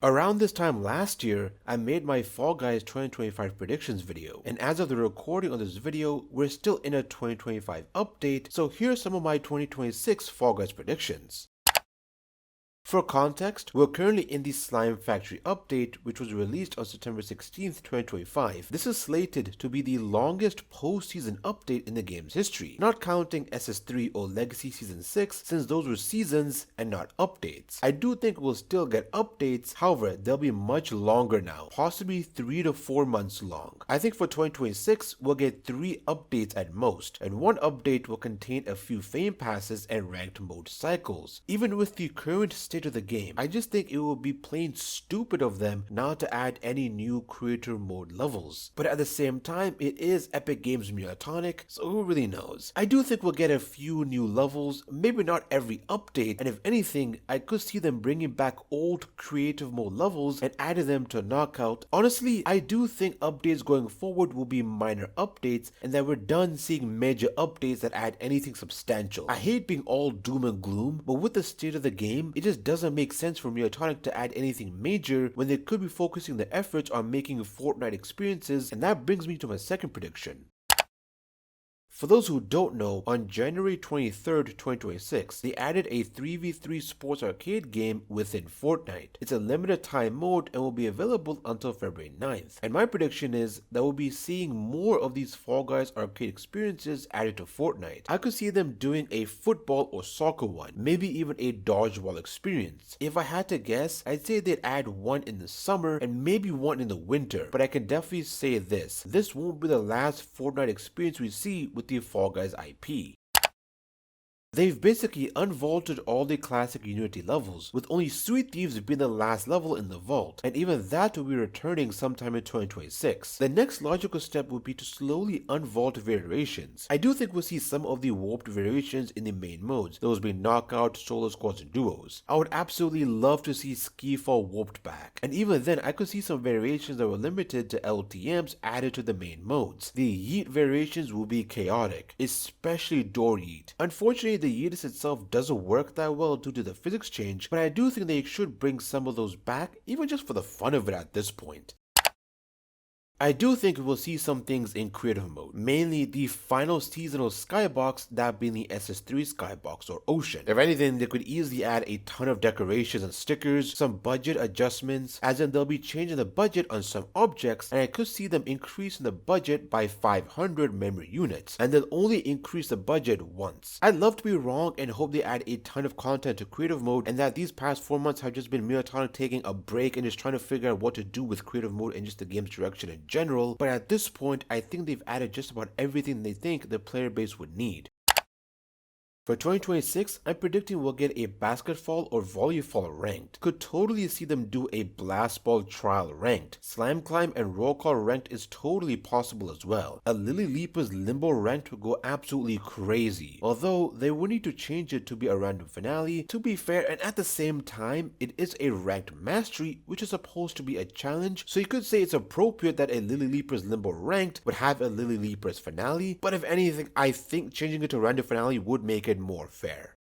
Around this time last year, I made my Fall Guys 2025 predictions video, and as of the recording of this video, we're still in a 2025 update, so here's some of my 2026 Fall Guys predictions. For context, we're currently in the Slime Factory update, which was released on September 16th, 2025. This is slated to be the longest post-season update in the game's history, not counting SS3 or Legacy Season 6, since those were seasons and not updates. I do think we'll still get updates, however, they'll be much longer now, possibly 3 to 4 months long. I think for 2026, we'll get 3 updates at most, and one update will contain a few fame passes and ranked mode cycles. Even with the current state of the game, I just think it will be plain stupid of them not to add any new creator mode levels. But at the same time, it is Epic Games Miatonic, so who really knows. I do think we'll get a few new levels, maybe not every update, and if anything, I could see them bringing back old creative mode levels and adding them to Knockout. Honestly, I do think updates going forward will be minor updates and that we're done seeing major updates that add anything substantial. I hate being all doom and gloom, but with the state of the game, it just doesn't make sense for Miatonic to add anything major when they could be focusing their efforts on making Fortnite experiences, and that brings me to my second prediction. For those who don't know, on January 23rd, 2026, they added a 3v3 sports arcade game within Fortnite. It's a limited time mode and will be available until February 9th. And my prediction is that we'll be seeing more of these Fall Guys arcade experiences added to Fortnite. I could see them doing a football or soccer one, maybe even a dodgeball experience. If I had to guess, I'd say they'd add one in the summer and maybe one in the winter. But I can definitely say this won't be the last Fortnite experience we see with the Fall Guys IP. They've basically unvaulted all the classic Unity levels, with only Sweet Thieves being the last level in the vault, and even that will be returning sometime in 2026. The next logical step would be to slowly unvault variations. I do think we'll see some of the warped variations in the main modes, those being Knockout, Solo Squads, and Duos. I would absolutely love to see Skiffle warped back, and even then I could see some variations that were limited to LTMs added to the main modes. The Yeet variations will be chaotic, especially Door Yeet. Unfortunately, the Yeetus itself doesn't work that well due to the physics change, but I do think they should bring some of those back, even just for the fun of it at this point. I do think we'll see some things in creative mode, mainly the final seasonal skybox, that being the SS3 skybox or Ocean. If anything, they could easily add a ton of decorations and stickers, some budget adjustments, as in they'll be changing the budget on some objects, and I could see them increasing the budget by 500 memory units, and they'll only increase the budget once. I'd love to be wrong and hope they add a ton of content to creative mode, and that these past 4 months have just been Miatonic taking a break and just trying to figure out what to do with creative mode and just the game's direction in general, but at this point, I think they've added just about everything they think the player base would need. For 2026, I'm predicting we'll get a basketball or volleyball ranked. Could totally see them do a blast ball trial ranked. Slime climb and roll call ranked is totally possible as well. A Lily Leaper's limbo ranked would go absolutely crazy. Although they would need to change it to be a random finale, to be fair, and at the same time, it is a ranked mastery, which is supposed to be a challenge, so you could say it's appropriate that a Lily Leaper's limbo ranked would have a Lily Leaper's finale, but if anything, I think changing it to random finale would make it more fair.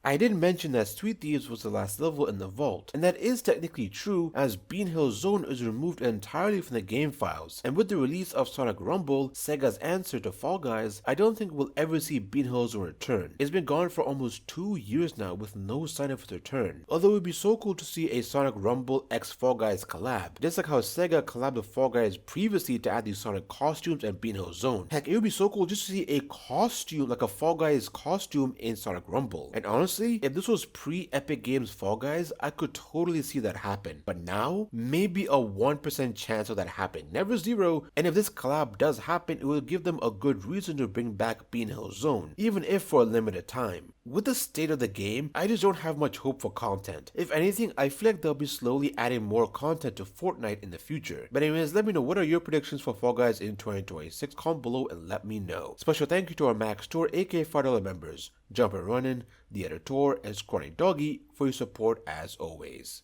I did mention that Sweet Thieves was the last level in the vault, and that is technically true as Bean Hill Zone is removed entirely from the game files, and with the release of Sonic Rumble, Sega's answer to Fall Guys, I don't think we'll ever see Bean Hill Zone return. It's been gone for almost 2 years now with no sign of its return, although it would be so cool to see a Sonic Rumble x Fall Guys collab, just like how Sega collabed with Fall Guys previously to add the Sonic costumes and Bean Hill Zone. Heck, it would be so cool just to see a costume like a Fall Guys costume in Sonic Rumble, and honestly, if this was pre-Epic Games Fall Guys, I could totally see that happen. But now, maybe a 1% chance of that happening, never zero, and if this collab does happen, it will give them a good reason to bring back Bean Hill Zone, even if for a limited time. With the state of the game, I just don't have much hope for content. If anything, I feel like they'll be slowly adding more content to Fortnite in the future. But anyways, let me know what are your predictions for Fall Guys in 2026, comment below and let me know. Special thank you to our Max Store aka $5 members, Jump and Runnin', The Editor, and Scrawny Doggy for your support as always.